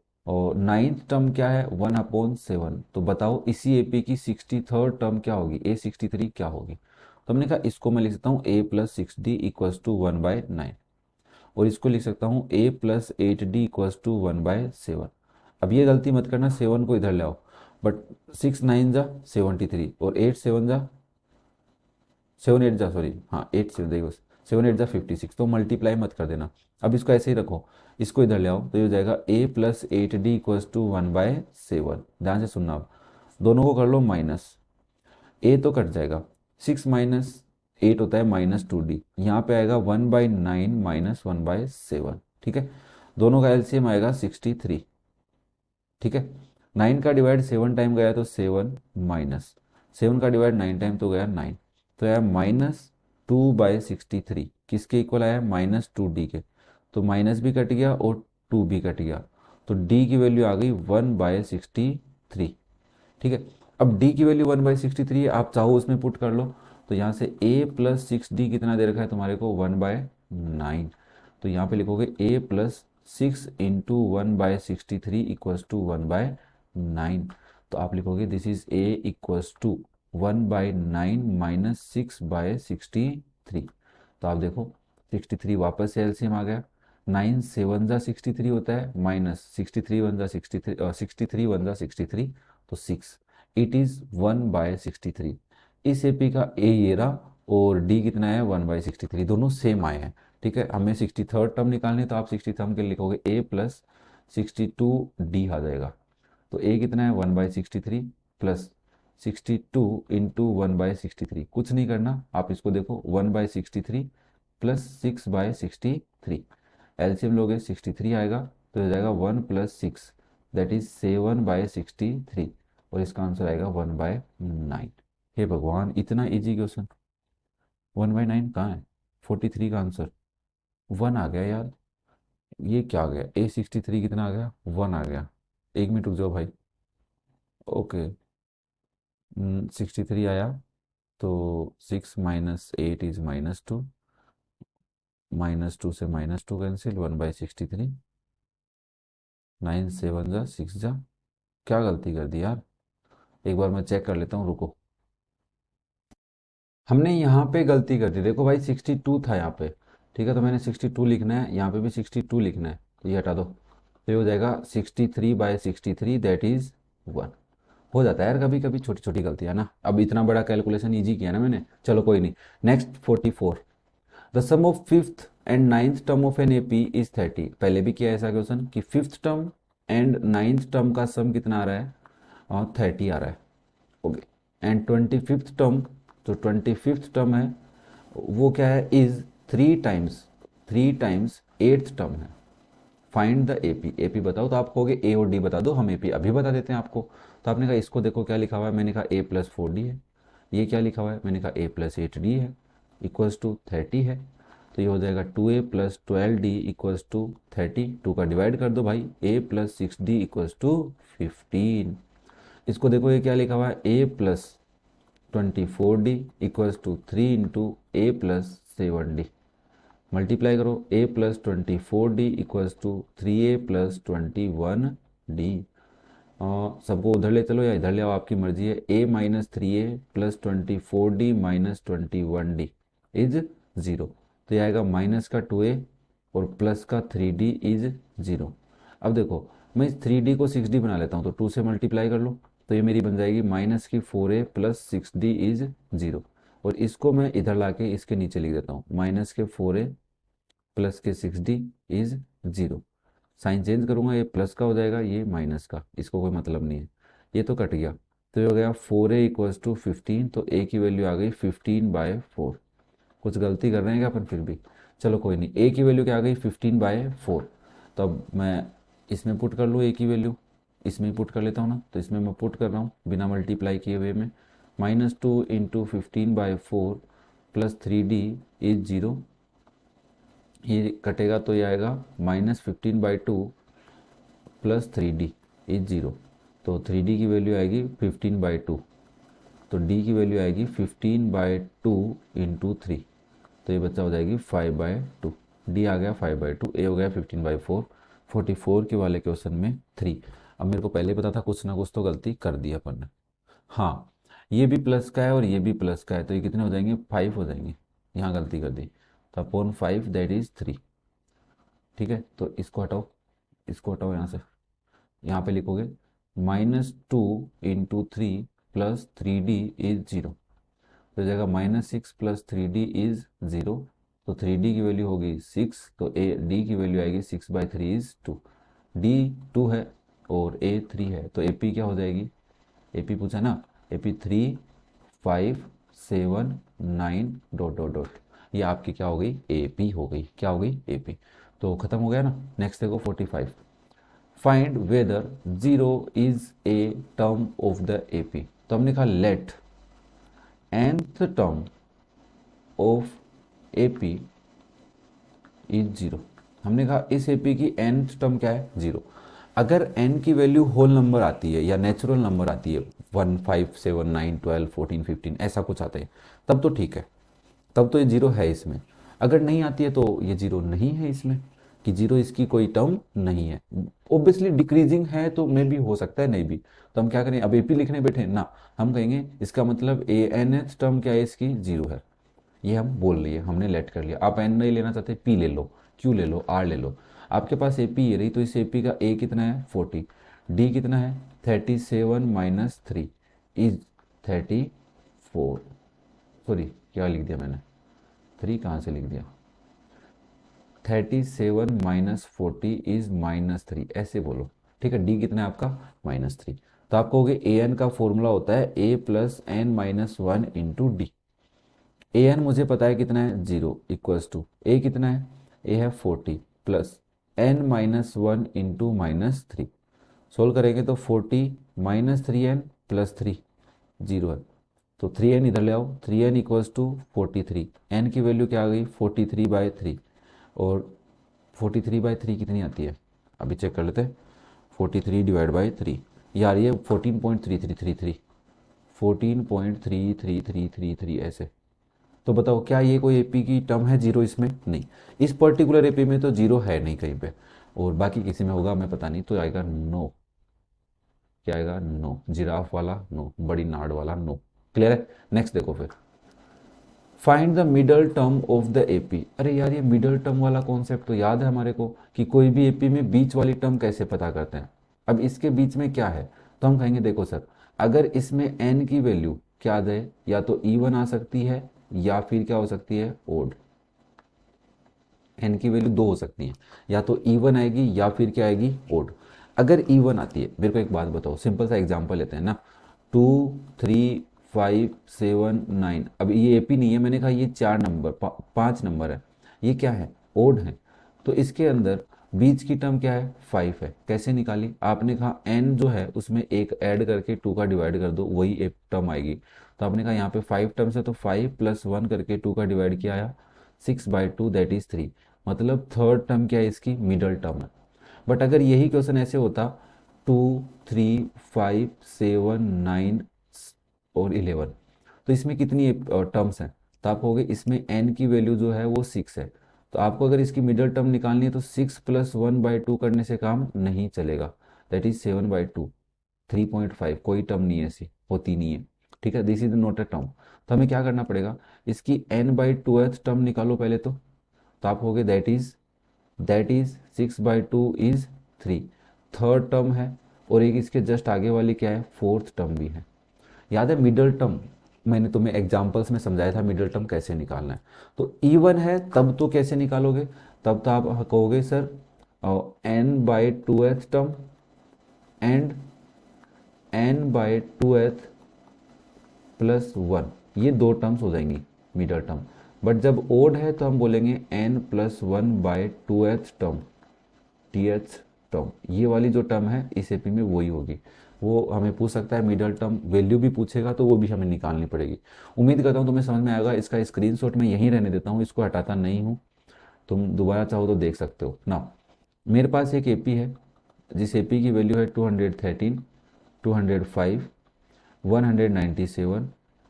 नाइन्थ टर्म क्या है 1/7। तो बताओ इसी एपी की 63rd टर्म क्या होगी, A63 क्या होगी? तो हमने कहा इसको मैं लिख सकता हूँ a plus 6d equals to 1/9, और इसको लिख सकता हूँ a plus 8d equals to 1/7। अब ये गलती मत करना, 7 को इधर ले आओ, बट 6 9 जा 73, और 8 7 जा 7 8 जा, सॉरी हाँ 8 7 देखो, 7 8 जा 56, तो मल्टीप्लाई मत कर देना। अब इसको ऐसे ही रखो, इसको इधर ले आओ, तो ये हो जाएगा a plus 8d equals to 1/7। ध्यान से सुनना, अब दोनों को कर लो माइनस, a तो कट जाएगा, 6 माइनस 8 होता है -2d, यहाँ पे आएगा 1/9 माइनस 1/7। ठीक है, दोनों का एलसीएम आएगा 63। ठीक है, 9 का डिवाइड 7 टाइम गया तो 7 माइनस 7 का डिवाइड 9 टाइम तो गया 9, तो आया -2/63। किसके इक्वल आया? -2d के। तो माइनस भी कट गया और 2 भी कट गया, तो d की वैल्यू आ गई 1/63। ठीक है, अब d की वैल्यू 1/63 है, आप चाहो उसमें पुट कर लो। तो यहाँ से a प्लस 6d कितना दे रखा है तुम्हारे को? 1/9। तो यहाँ पे लिखोगे a plus 6 into 1/63 equals to 1/9। तो आप लिखोगे this is a equals to 1/9 minus 6/63। तो आप देखो 63 वापस से एलसीएम आ गया, 9 7 जा 63 होता है, माइनस 63 1 जा 63, 63 1 जा 63, तो 6। It is 1/63। इस एपी का ए ये रहा और डी कितना है? 1/63, दोनों सेम आए हैं। ठीक है, हमें 63rd टर्म निकालनी है, तो आप 63 के लिए लिखोगे ए प्लस 62d आ जाएगा। तो ए कितना है? 1/63 प्लस 62 इंटू 1/63, कुछ नहीं करना, आप इसको देखो 1/63 प्लस 6/63, एलसीएम लोगे 63 आएगा, तो हो जाएगा 1 प्लस 6 दैट इज 7/63, और इसका आंसर आएगा 1/9। हे भगवान, इतना इजी क्वेश्चन! 1/9 कहाँ है? 43 का आंसर 1 आ गया यार। ये क्या आ गया? A63 कितना आ गया? 1 आ गया। 1 मिनट रुक जाओ भाई। ओके, 63 आया, तो 6 माइनस 8 इज -2, -2 से -2 कैंसिल, 1/63, 9 7 जा 6 जा। क्या गलती कर दी यार? एक बार मैं चेक कर लेता हूँ, रुको। हमने यहाँ पे गलती कर दी, देखो भाई 62 था यहाँ पे। ठीक है, तो मैंने 62 लिखना है, यहाँ पे भी 62 लिखना है, तो ये हटा दो, तो ये हो जाएगा 63/63 दैट इज 1। हो जाता है यार कभी कभी छोटी छोटी गलतियाँ ना। अब इतना बड़ा कैलकुलेशन इजी किया ना मैंने, चलो कोई नहीं। Next 44, the sum of fifth and ninth term of an AP is 30। पहले भी किया ऐसा क्वेश्चन कि fifth term and ninth term का सम कितना आ रहा है? और 30 आ रहा है। ओके, एंड 25th टर्म, जो 25th टर्म है वो क्या है? इज 3 टाइम्स 8th टर्म है। Find the AP. एपी बताओ, तो आप कहोगे ए और डी बता दो, हम एपी अभी बता देते हैं आपको। तो आपने कहा इसको देखो क्या लिखा हुआ है, मैंने कहा a प्लस 4d है। ये क्या लिखा हुआ है? मैंने कहा a प्लस 8d है, इक्वल्स टू 30 है। तो ये हो जाएगा 2a plus 12d equals to 30। 2 का डिवाइड कर दो भाई, a plus 6d equals to 15। इसको देखो ये क्या लिखा हुआ है? a plus 24d equals to 3 into A plus 7d। Multiply करो, a plus 24d equals to 3a plus 21d। सबको उधर ले चलो या इधर ले आओ, आपकी मर्जी है। a minus 3a plus 24d minus 21d is 0। तो ये आएगा माइनस का 2a और प्लस का 3d इज 0। अब देखो, मैं इस 3d को 6d बना लेता हूँ, तो 2 से मल्टीप्लाई कर लो, तो ये मेरी बन जाएगी माइनस की 4a प्लस 6d इज 0। और इसको मैं इधर लाके इसके नीचे लिख देता हूँ, माइनस के 4a प्लस के 6d इज 0। साइन चेंज करूंगा, ये प्लस का हो जाएगा, ये माइनस का, इसको कोई मतलब नहीं है, ये तो कट गया। तो ये हो गया 4a इक्वल्स टू 15, तो a की वैल्यू आ गई 15/4। कुछ गलती कर रहे हैं क्या अपन फिर भी? चलो कोई नहीं, a की वैल्यू क्या आ गई? 15/4। तो अब मैं इसमें पुट कर लूँ a की वैल्यू, इसमें ही पुट कर लेता हूँ ना, तो इसमें मैं पुट कर रहा हूँ बिना मल्टीप्लाई किए हुए में। -2 इंटू 15/4 प्लस 3d इज 0। ये कटेगा तो ये आएगा -15/2 प्लस 3d इज 0। तो 3d की वैल्यू आएगी 15/2, तो d की वैल्यू आएगी 15/2 इंटू 3, तो ये बच्चा हो जाएगी 5/2। d आ गया 5/2, a हो गया 15/4। 44 के वाले क्वेश्चन में 3। अब मेरे को पहले ही पता था कुछ ना कुछ तो गलती कर दी अपन ने। हाँ, ये भी प्लस का है और ये भी प्लस का है, तो ये कितने हो जाएंगे? 5 हो जाएंगे। यहाँ गलती कर दी, तो अपॉन 5 दैट इज 3। ठीक है, तो इसको हटाओ, इसको हटाओ यहाँ से। यहाँ पे लिखोगे -2 इंटू 3 प्लस 3d इज 0। तो हो जाएगा -6 प्लस 3d इज 0। तो 3d की वैल्यू होगी 6, तो a d की वैल्यू आएगी 6/3 इज 2। d 2 है और a 3 है, तो ap क्या हो जाएगी? ap पूछा ना, ap 3 5 7 9 डॉट डॉट डॉट, ये आपकी क्या हो गई? ap हो गई। क्या हो गई? ap। तो खत्म हो गया ना। नेक्स्ट देखो 45, find whether zero is a term of the AP. तो हमने कहा let nth term of AP is zero. हमने कहा इस एपी की nth टर्म क्या है, जीरो। अगर n की वैल्यू होल नंबर आती है या नेचुरल नंबर आती है 1 5 7 9 12 14 15 ऐसा कुछ आता है, तब तो ठीक है, तब तो ये जीरो है इसमें। अगर नहीं आती है तो ये जीरो नहीं है इसमें, कि जीरो इसकी कोई टर्म नहीं है। ऑब्वियसली डिक्रीजिंग है तो मे भी हो सकता है, नहीं भी। तो हम क्या करें, अब एपी लिखने बैठे ना, हम कहेंगे इसका मतलब ए एन एथ टर्म क्या है इसकी, जीरो है। ये हम बोल लिए, हमने लेट कर लिया। आप एन नहीं लेना चाहते, पी ले लो, क्यू ले लो, आर ले लो। आपके पास ए पी ये रही, तो इस ए पी का ए कितना है 40, डी कितना है 37 माइनस 3 इज 34। सॉरी क्या लिख दिया मैंने, 3 कहाँ से लिख दिया, 37 माइनस 40 इज -3 ऐसे बोलो, ठीक है। डी कितना है आपका -3। तो आप कहोगे ए एन का फॉर्मूला होता है a plus N minus one into d. A n मुझे पता है कितना है, जीरो इक्वल्स टू ए कितना है, ए है 40 plus N minus one into -3। Solve करेंगे तो 40 माइनस 3n प्लस 3 जीरो है, तो 3n इधर ले आओ, 3n इक्वल्स टू 43। n की वैल्यू क्या आ गई 43/3, और 43/3 कितनी आती है, अभी चेक कर लेते हैं। 43 डिवाइड बाई 3 ये आ रही है 14.3333, 14.3333 ऐसे। तो बताओ क्या ये कोई एपी की टर्म है जीरो इसमें, नहीं। इस पर्टिकुलर एपी में तो जीरो है नहीं कहीं पे, और बाकी किसी में होगा हमें पता नहीं, तो आएगा नो। क्या आएगा, नो। जिराफ वाला नो, बड़ी नाड़ वाला नो। क्लियर है। नेक्स्ट देखो फिर, find the middle term of the AP. अरे यार ये मिडल टर्म वाला कॉन्सेप्ट तो याद है हमारे को, कि कोई भी एपी में बीच वाली टर्म कैसे पता करते हैं। अब इसके बीच में क्या है, तो हम कहेंगे देखो सर, अगर इसमें n की वैल्यू क्या दे, या तो इवन आ सकती है या फिर क्या हो सकती है, ओड। n की वैल्यू दो हो सकती है, या तो इवन आएगी या फिर क्या आएगी, ओड। अगर इवन आती है, मेरे को एक बात बताओ, सिंपल सा एग्जांपल लेते हैं ना, 2 3 5 7 9। अब ये एपी नहीं है, मैंने कहा ये 4 नंबर 5 नंबर है, ये क्या है, ओड है। तो इसके अंदर बीच की टर्म क्या है, 5 है। कैसे निकाली, आपने कहा n जो है उसमें एक ऐड करके 2 का डिवाइड कर दो, वही एक टर्म आएगी। तो आपने कहा यहाँ पे 5 टर्म्स है, तो 5 + 1 करके 2 का डिवाइड किया आया 6/2 दैट इज 3। मतलब थर्ड टर्म क्या है इसकी, मिडल टर्म है। बट अगर यही क्वेश्चन ऐसे होता 2 3 5 7 9 और 11, तो इसमें कितनी टर्म्स हैं, तो आप कहोगे इसमें n की वैल्यू जो है वो 6 है। तो आपको अगर इसकी मिडल टर्म निकालनी है तो 6 + 1/2 करने से काम नहीं चलेगा, दैट इज 7/2। 3.5 कोई टर्म नहीं है, ऐसी होती नहीं है, ठीक है। This is not a term. तो हमें क्या करना पड़ेगा, इसकी n/2th टर्म निकालो पहले। तो आप कहोगे that is 6/2 is 3, third term है। और एक इसके जस्ट आगे वाली क्या है, फोर्थ टर्म भी है। याद है मिडल टर्म, मैंने तुम्हें एग्जांपल्स में समझाया था मिडल टर्म कैसे निकालना है। तो इवन है तब तो कैसे निकालोगे, तब तो आप कहोगे sir n/2th term and n/2th plus 1, ये दो टर्म्स हो जाएंगी मिडल टर्म। बट जब ओड है तो हम बोलेंगे n+1/2th टर्म, th टर्म। ये वाली जो टर्म है इस एपी में वही होगी। वो हमें पूछ सकता है मिडल टर्म वैल्यू भी पूछेगा, तो वो भी हमें निकालनी पड़ेगी। उम्मीद करता हूँ तुम्हें समझ में आएगा। इसका स्क्रीनशॉट मैं यहीं रहने देता हूँ, इसको हटाता नहीं हूँ, तुम दोबारा चाहो तो देख सकते हो ना। मेरे पास एक एपी है जिस एपी की वैल्यू है 213 205 197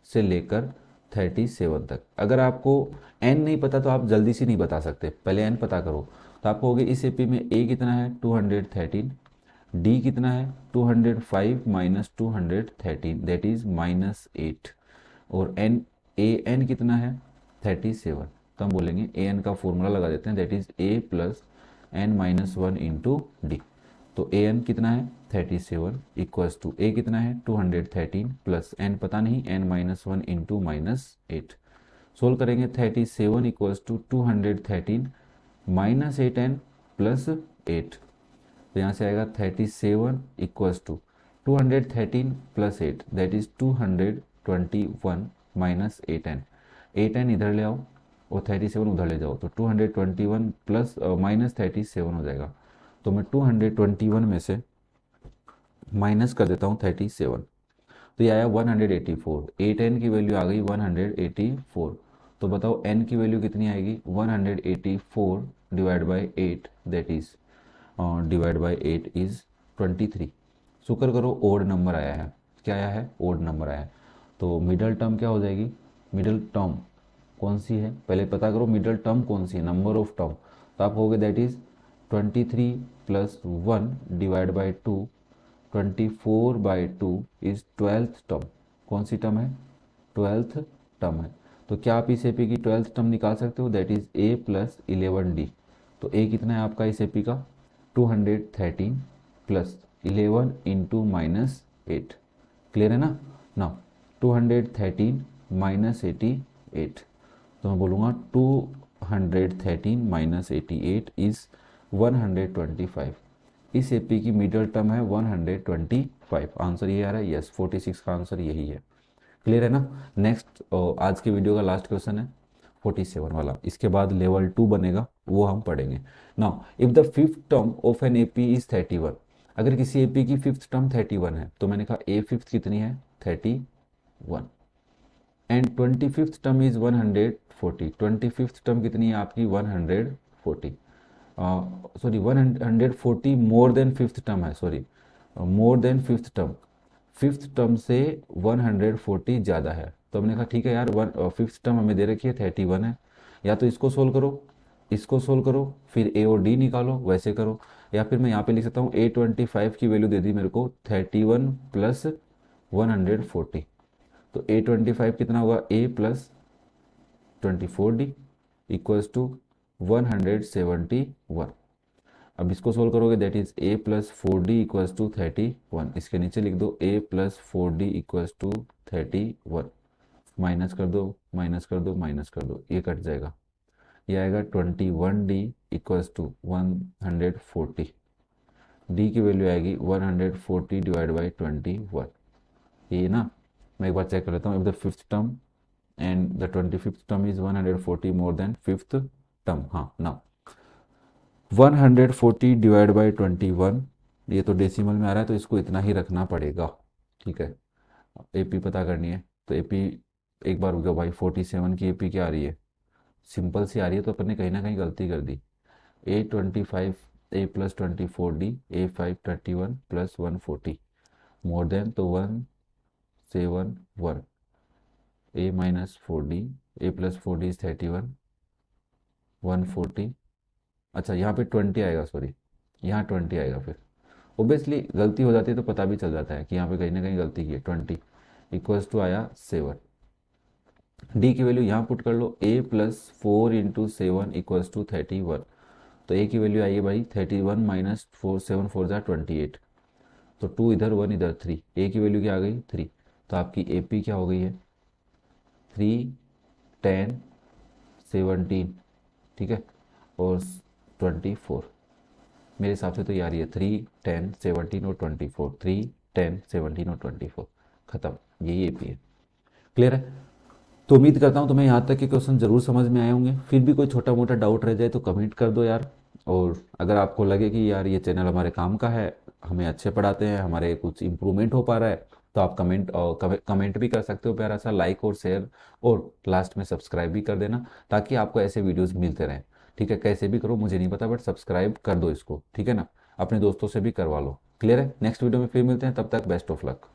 से लेकर 37 तक। अगर आपको n नहीं पता तो आप जल्दी से नहीं बता सकते, पहले n पता करो। तो आप कहोगे इस एपी में a कितना है 213, d कितना है 205 माइनस 213 दैट इज -8, और n कितना है 37। तो हम बोलेंगे an का फॉर्मूला लगा देते हैं, that is a plus n-1 into D. तो ए एन कितना है 37 इक्वल्स टू ए कितना है 213 प्लस एन पता नहीं n-1 इंटू -8। सोल्व करेंगे 37 इक्वल्स टू 213 -8n प्लस 8। तो यहाँ से आएगा 37 equals to 213 plus 8 that is 221 minus 8n। 8n इधर ले आओ और 37 उधर ले जाओ, तो 221 प्लस -37 हो जाएगा। तो मैं 221 में से माइनस कर देता हूँ 37, तो ये आया 184। 8n की वैल्यू आ गई 184। तो बताओ n की वैल्यू कितनी आएगी, 184 divide by 8, that is divide by 8 is 23। शुक्र करो ओड नंबर आया है। क्या आया है, ओड नंबर आया है। तो मिडल टर्म क्या हो जाएगी, मिडल टर्म कौन सी है, पहले पता करो मिडल टर्म कौन सी है, नंबर ऑफ टर्म। तो आप कहोगे that is 23 plus 1 divide by 2, 24 by 2 is 12th term. कौन सी टर्म है, 12th टर्म है। तो क्या आप इस एपी की 12th टर्म निकाल सकते हो, that is A plus 11d। तो ए कितना है आपका इस एपी का, 213 प्लस 11 इंटू माइनस 8। क्लियर है ना। ना 213 माइनस 88, तो मैं बोलूँगा 213 माइनस 88 इज 125। इस एपी की मिडल टर्म है 125। आंसर ये आ रहा है, यस 46 का आंसर यही है। क्लियर है ना। नेक्स्ट आज के वीडियो का लास्ट क्वेश्चन है 47 वाला, इसके बाद लेवल 2 बनेगा, वो हम पढ़ेंगे। Now if the fifth term of an AP is 31, अगर किसी एपी की फिफ्थ टर्म 31 है, तो मैंने कहा ए फिफ्थ कितनी है 31, and 25th term is 140। 25th term कितनी है आपकी 140, sorry 140 more than fifth term है, sorry more than fifth term, fifth term से 140 ज़्यादा है। तो हमने कहा ठीक है यार, फिफ्थ टर्म हमें दे रखी है 31 है, या तो इसको सोल्व करो, इसको सोल्व करो, फिर ए और डी निकालो, वैसे करो, या फिर मैं यहाँ पे लिख सकता हूँ A25 की वैल्यू दे दी मेरे को 31 प्लस 140। तो A25 कितना होगा, A plus 24D equals to 171। अब इसको सोल्व करोगे that is A plus 4D equals to 31। इसके नीचे लिख दो A plus 4D equals to 31, minus कर दो, माइनस कर दो, माइनस कर दो, ये कट जाएगा, ये आएगा 21D इक्वल्स टू 140। D की वैल्यू आएगी 140 डिवाइड बाई 21। ये ना, मैं एक बार चेक कर लेता हूँ, if the fifth term and the 25th term is 140 more than fifth term. हाँ ना, 140 डिवाइड बाई 21, ये तो डेसिमल में आ रहा है तो इसको इतना ही रखना पड़ेगा। ठीक है, एपी पता करनी है, तो एपी एक बार रुक जाओ भाई, 47 की एपी क्या आ रही है, सिंपल सी आ रही है, तो अपन ने कहीं ना कहीं गलती कर दी। A25 A plus 24D A5 31 plus 140 more then, तो 171, A minus 4D, A plus 4D is 31, 140। अच्छा यहाँ पे 20 आएगा, सॉरी यहाँ 20 आएगा, फिर ओबियसली गलती हो जाती है तो पता भी चल जाता है कि यहाँ पे कहीं ना कहीं गलती की है। 20 इक्वल्स टू आया 7। डी की वैल्यू यहाँ पुट कर लो, A plus 4 into 7 equals to 31। तो ए की वैल्यू आई है भाई 31 माइनस 4, 7 4 ज़ा 28, तो 2 इधर 1 इधर 3, ए की वैल्यू क्या आ गई 3। तो आपकी ए पी क्या हो गई है 3 10 17, ठीक है, और 24। मेरे हिसाब से तो यार ये 3 10 17 और 24, 3 10 17 और 24, खत्म, यही एपी है। क्लियर है। तो उम्मीद करता हूँ तुम्हें यहाँ तक के क्वेश्चन जरूर समझ में आए होंगे। फिर भी कोई छोटा मोटा डाउट रह जाए तो कमेंट कर दो यार। और अगर आपको लगे कि यार ये चैनल हमारे काम का है, हमें अच्छे पढ़ाते हैं, हमारे कुछ इम्प्रूवमेंट हो पा रहा है, तो आप कमेंट भी कर सकते हो प्यारा सा, लाइक और शेयर, और लास्ट में सब्सक्राइब भी कर देना, ताकि आपको ऐसे वीडियोज़ मिलते रहें। ठीक है, कैसे भी करो मुझे नहीं पता, बट सब्सक्राइब कर दो इसको, ठीक है ना, अपने दोस्तों से भी करवा लो। क्लियर है। नेक्स्ट वीडियो में फिर मिलते हैं, तब तक बेस्ट ऑफ लक।